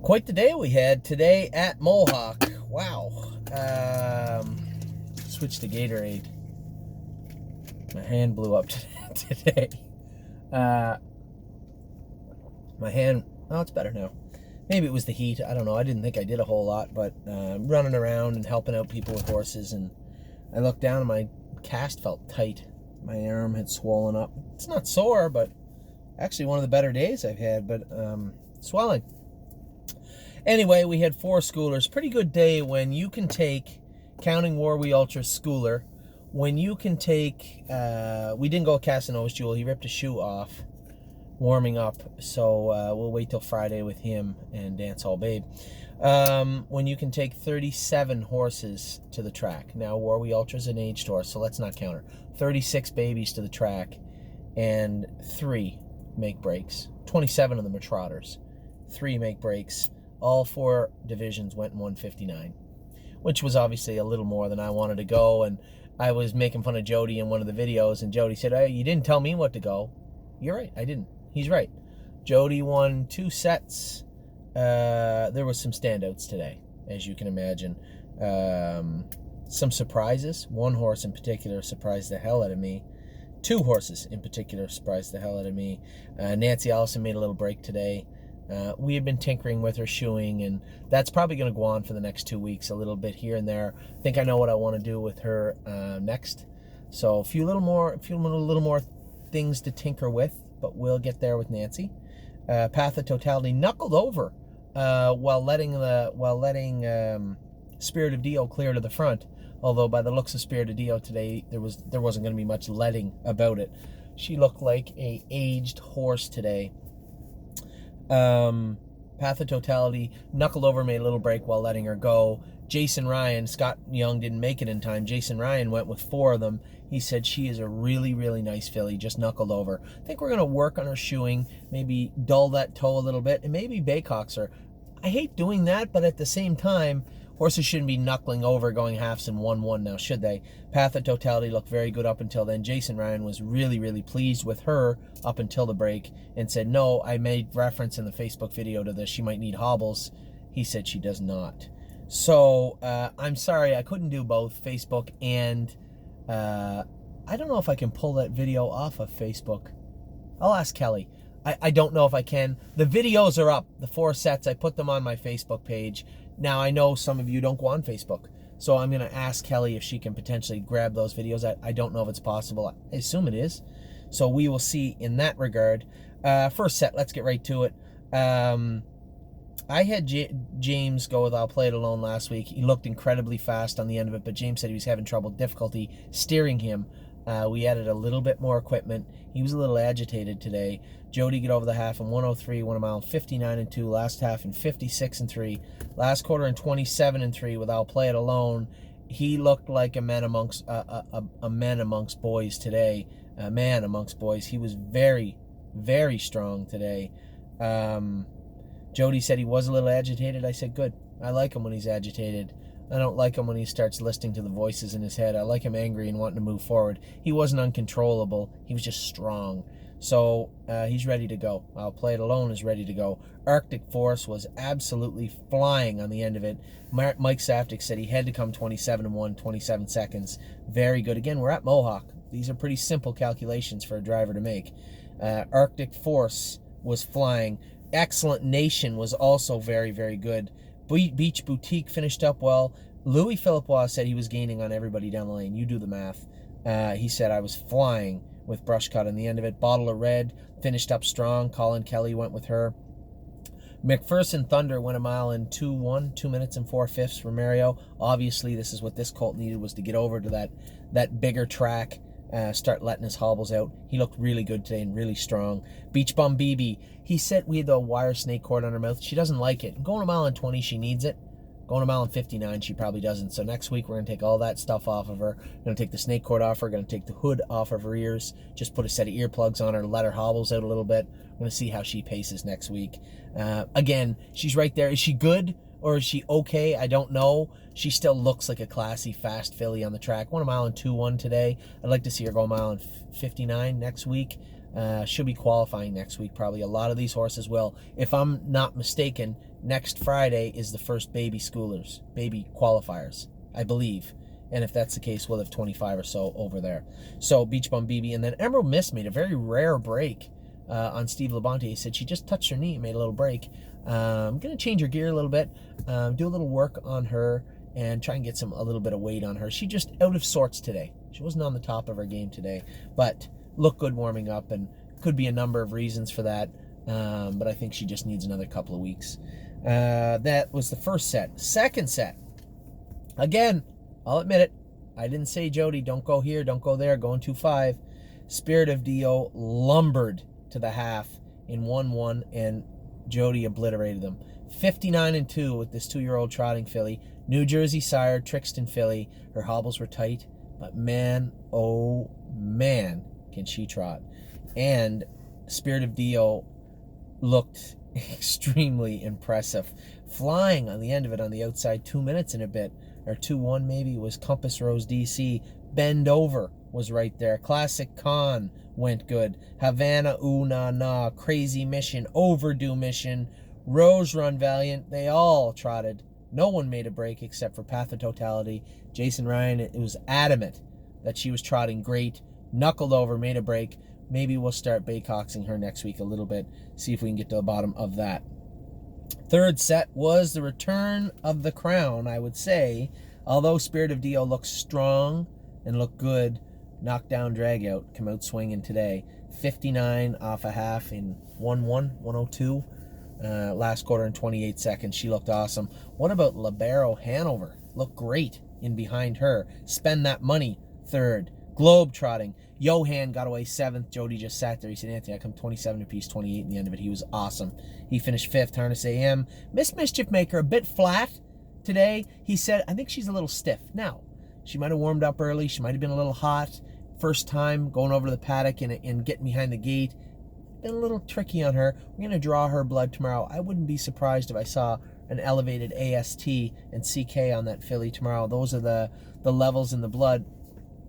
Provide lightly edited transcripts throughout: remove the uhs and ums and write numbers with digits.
Quite the day we had today at Mohawk. Wow. Switch to Gatorade. My hand blew up today. My hand, oh, it's better now. Maybe it was the heat. I don't know. I didn't think I did a whole lot, but running around and helping out people with horses, and I looked down and my cast felt tight. My arm had swollen up. It's not sore, but actually one of the better days I've had, but swelling. Anyway, we had 4 schoolers. Pretty good day when you can take, counting War We Ultra schooler, when you can take, we didn't go Casanova's Jewel. He ripped a shoe off warming up, so we'll wait till Friday with him and Dance Hall Babe. When you can take 37 horses to the track. Now, War We Ultra's an aged horse, so let's not count her. 36 babies to the track, and 3 make breaks. 27 of them are trotters. 3 make breaks. All 4 divisions went in 159, which was obviously a little more than I wanted to go. And I was making fun of Jody in one of the videos, and Jody said, "Hey, you didn't tell me what to go." You're right, I didn't. He's right. Jody won 2 sets. There was some standouts today, as you can imagine. Some surprises. 1 horse in particular surprised the hell out of me. 2 horses in particular surprised the hell out of me. Nancy Allison made a little break today. We had been tinkering with her shoeing, and that's probably going to go on for the next 2 weeks, a little bit here and there. I think I know what I want to do with her next. So a few little more things to tinker with, but we'll get there with Nancy. Path of Totality knuckled over while letting Spirit of Dio clear to the front. Although by the looks of Spirit of Dio today, there wasn't going to be much letting about it. She looked like a aged horse today. Path of Totality knuckled over, made a little break while letting her go. Jason Ryan, Scott Young didn't make it in time. Jason Ryan went with 4 of them. He said she is a really, really nice filly, just knuckled over. I think we're going to work on her shoeing, maybe dull that toe a little bit, and maybe Baycox her. I hate doing that, but at the same time, horses shouldn't be knuckling over, going halves and 1-1 now, should they? Path of Totality looked very good up until then. Jason Ryan was really, really pleased with her up until the break and said, no, I made reference in the Facebook video to this. She might need hobbles. He said she does not. So I'm sorry, I couldn't do both Facebook and I don't know if I can pull that video off of Facebook. I'll ask Kelly. I don't know if I can. The videos are up, the 4 sets. I put them on my Facebook page. Now, I know some of you don't go on Facebook, so I'm going to ask Kelly if she can potentially grab those videos. I don't know if it's possible. I assume it is. So we will see in that regard. First set, let's get right to it. I had James go with I'll Play It Alone last week. He looked incredibly fast on the end of it, but James said he was having difficulty steering him. We added a little bit more equipment. He was a little agitated today. Jody get over the half in 103, won a mile in 59-2. Last half in 56-3. Last quarter in 27-3 with I'll Play It Alone. He looked like a man amongst boys today. A man amongst boys. He was very, very strong today. Jody said he was a little agitated. I said, good. I like him when he's agitated. I don't like him when he starts listening to the voices in his head. I like him angry and wanting to move forward. He wasn't uncontrollable. He was just strong. So he's ready to go. I'll Play It Alone is ready to go. Arctic Force was absolutely flying on the end of it. Mike Saftik said he had to come 27-1, 27 seconds. Very good. Again, we're at Mohawk. These are pretty simple calculations for a driver to make. Arctic Force was flying. Excellent Nation was also very, very good. Beach Boutique finished up well. Louis Philippois said he was gaining on everybody down the lane. You do the math. He said I was flying with Brushcut on the end of it. Bottle of Red finished up strong. Colin Kelly went with her. McPherson Thunder went a mile in 2-1, 2 minutes and 4/5 for Mario. Obviously, this is what this colt needed, was to get over to that bigger track. Start letting his hobbles out. He looked really good today and really strong. Beach Bum BB, he said we had the wire snake cord on her mouth. She doesn't like it. Going a mile in 20, she needs it. Going a mile in 59, she probably doesn't. So next week, we're going to take all that stuff off of her. We're going to take the snake cord off her. We're going to take the hood off of her ears. Just put a set of earplugs on her, let her hobbles out a little bit. We're going to see how she paces next week. Again, she's right there. Is she good? Or is she okay? I don't know. She still looks like a classy, fast filly on the track. Won a mile in 2-1 today. I'd like to see her go a mile in 59 next week. She'll be qualifying next week, probably. A lot of these horses will. If I'm not mistaken, next Friday is the first baby schoolers, baby qualifiers, I believe. And if that's the case, we'll have 25 or so over there. So Beach Bum BB. And then Emerald Mist made a very rare break on Steve Labonte. He said she just touched her knee and made a little break. I'm going to change her gear a little bit, do a little work on her, and try and get a little bit of weight on her. She's just out of sorts today. She wasn't on the top of her game today, but looked good warming up, and could be a number of reasons for that. But I think she just needs another couple of weeks. That was the first set. Second set, again, I'll admit it, I didn't say, Jody, don't go here, don't go there, going 2-5. Spirit of Dio lumbered to the half in 1-1, and Jody obliterated them. 59-2 with this 2-year-old trotting filly. New Jersey sire, Trixton filly. Her hobbles were tight, but man, oh man, can she trot. And Spirit of Dio looked extremely impressive. Flying on the end of it on the outside, 2 minutes and a bit, or 2-1 maybe, was Compass Rose DC. Bend Over was right there. Classic Con went good. Havana Ooh Na Na, Crazy Mission, Overdue Mission, Rose Run Valiant, they all trotted. No one made a break except for Path of Totality. Jason Ryan, it was adamant that she was trotting great. Knuckled over, made a break. Maybe we'll start baycoxing her next week a little bit, see if we can get to the bottom of that. Third set was the return of the crown, I would say. Although Spirit of Dio looked strong and looked good, knockdown, drag out, come out swinging today. 59 off a half in 1-1, 102. Last quarter in 28 seconds. She looked awesome. What about Libero Hanover? Looked great in behind her. Spend That Money, third. Globe trotting. Johan got away 7th. Jody just sat there. He said, Anthony, I come 27 apiece, 28 in the end of it. He was awesome. He finished 5th. Harness AM. Miss Mischief Maker, a bit flat today. He said, I think she's a little stiff. Now, she might have warmed up early. She might have been a little hot. First time going over to the paddock and getting behind the gate. Been a little tricky on her. We're going to draw her blood tomorrow. I wouldn't be surprised if I saw an elevated AST and CK on that filly tomorrow. Those are the levels in the blood.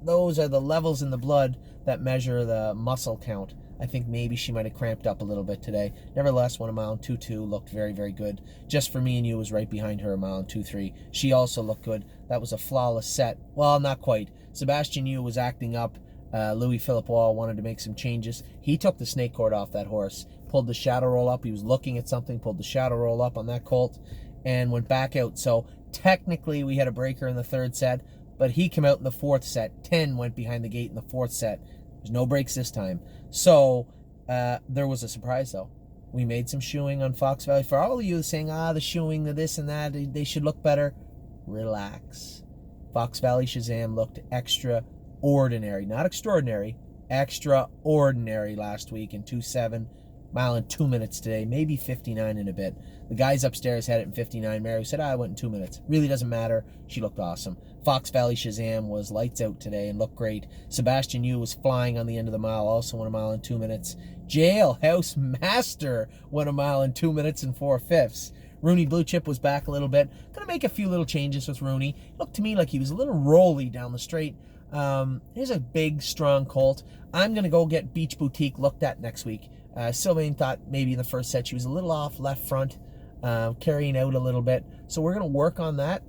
Those are the levels in the blood that measure the muscle count. I think maybe she might have cramped up a little bit today. Nevertheless, 1 mile and 2-2 looked very, very good. Just For Me and You was right behind her, 1 mile and 2-3. She also looked good. That was a flawless set. Well, not quite. Sebastian Yu was acting up. Louis Philippe Wall wanted to make some changes. He took the snake cord off that horse, pulled the shadow roll up. He was looking at something, pulled the shadow roll up on that colt, and went back out. So technically we had a breaker in the third set, but he came out in the fourth set. 10 went behind the gate in the fourth set. There's no breaks this time. So there was a surprise, though. We made some shoeing on Fox Valley. For all of you saying, the shoeing, the this and that, they should look better, relax. Fox Valley Shazam looked extraordinary. Not extraordinary, extraordinary last week in 2-7. Mile in 2 minutes today, maybe 59 in a bit. The guys upstairs had it in 59. Mary said, I went in 2 minutes. Really doesn't matter. She looked awesome. Fox Valley Shazam was lights out today and looked great. Sebastian Yu was flying on the end of the mile, also went 1 mile in 2 minutes. Jailhouse Master went 1 mile in 2 minutes and 4/5. Rooney Blue Chip was back a little bit. Gonna make a few little changes with Rooney. Looked to me like he was a little rolly down the straight. Here's a big, strong colt. I'm gonna go get Beach Boutique looked at next week. Sylvain thought maybe in the first set she was a little off left front, carrying out a little bit. So we're going to work on that.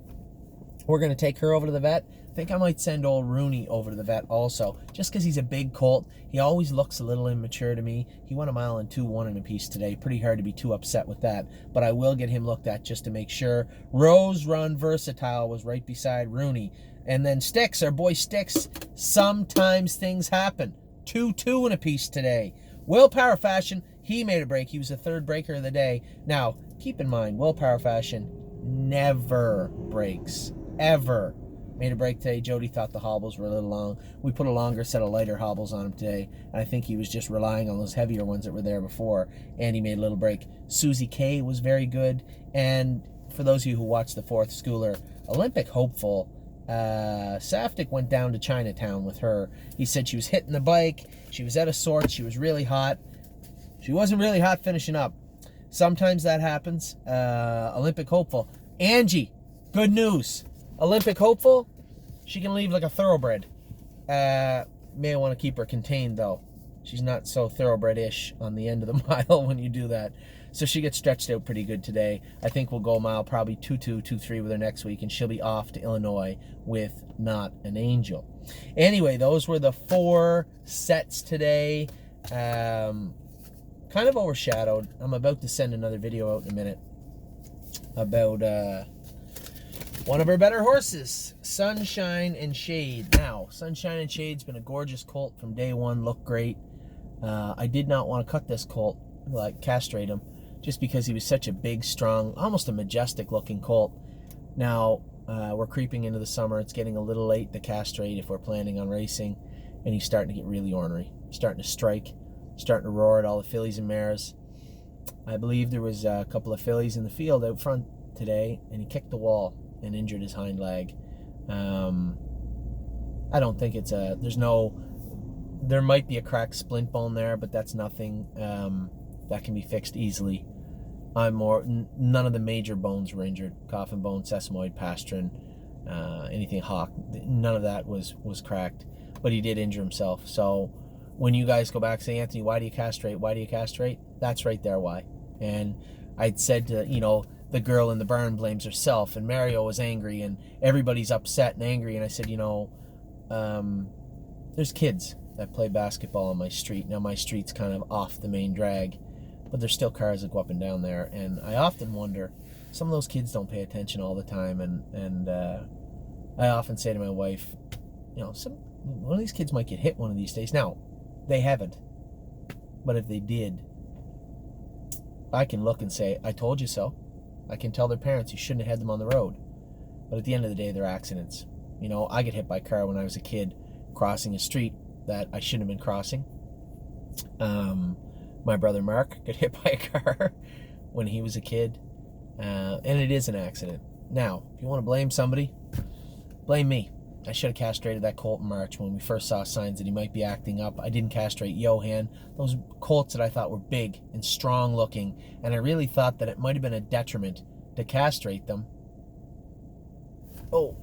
We're going to take her over to the vet. I think I might send old Rooney over to the vet also, just because he's a big colt. He always looks a little immature to me. He went 1 mile and 2-1 in a piece today. Pretty hard to be too upset with that, but I will get him looked at just to make sure. Rose Run Versatile was right beside Rooney. And then Sticks, our boy Sticks, sometimes things happen. 2-2 in a piece today. Willpower Fashion, he made a break. He was the third breaker of the day. Now, keep in mind, Willpower Fashion never breaks, ever. Made a break today. Jody thought the hobbles were a little long. We put a longer set of lighter hobbles on him today, and I think he was just relying on those heavier ones that were there before, and he made a little break. Susie K was very good, and for those of you who watched the fourth schooler, Olympic Hopeful, Safdie went down to Chinatown with her. He said she was hitting the bike, she was out of sorts, she was really hot. She wasn't really hot finishing up. Sometimes that happens. Olympic Hopeful. Angie, good news. Olympic Hopeful, she can leave like a thoroughbred. May want to keep her contained though. She's not so thoroughbred-ish on the end of the mile when you do that. So she gets stretched out pretty good today. I think we'll go a mile, probably 2.2, 2.3 with her next week, and she'll be off to Illinois with Not an Angel. Anyway, those were the 4 sets today. Kind of overshadowed. I'm about to send another video out in a minute about one of our better horses, Sunshine and Shade. Now, Sunshine and Shade's been a gorgeous colt from day one, looked great. I did not want to cut this colt, like castrate him, just because he was such a big, strong, almost a majestic looking colt. Now, we're creeping into the summer. It's getting a little late to castrate if we're planning on racing, and he's starting to get really ornery, starting to strike, starting to roar at all the fillies and mares. I believe there was a couple of fillies in the field out front today, and he kicked the wall and injured his hind leg. I don't think it's there might be a cracked splint bone there, but that's nothing that can be fixed easily. None of the major bones were injured. Coffin bone, sesamoid, pastern, anything hock, none of that was cracked, but he did injure himself. So when you guys go back, say, Anthony, why do you castrate? Why do you castrate? That's right there why. And I'd said to, the girl in the barn blames herself, and Mario was angry, and everybody's upset and angry. And I said, there's kids that play basketball on my street. Now my street's kind of off the main drag, but there's still cars that go up and down there. And I often wonder, some of those kids don't pay attention all the time. And I often say to my wife, one of these kids might get hit one of these days. Now, they haven't, but if they did, I can look and say, I told you so. I can tell their parents you shouldn't have had them on the road. But at the end of the day, they're accidents. I get hit by a car when I was a kid crossing a street that I shouldn't have been crossing. My brother Mark got hit by a car when he was a kid. And it is an accident. Now, if you want to blame somebody, blame me. I should have castrated that colt in March when we first saw signs that he might be acting up. I didn't castrate Johan. Those colts that I thought were big and strong looking, and I really thought that it might have been a detriment to castrate them. Oh,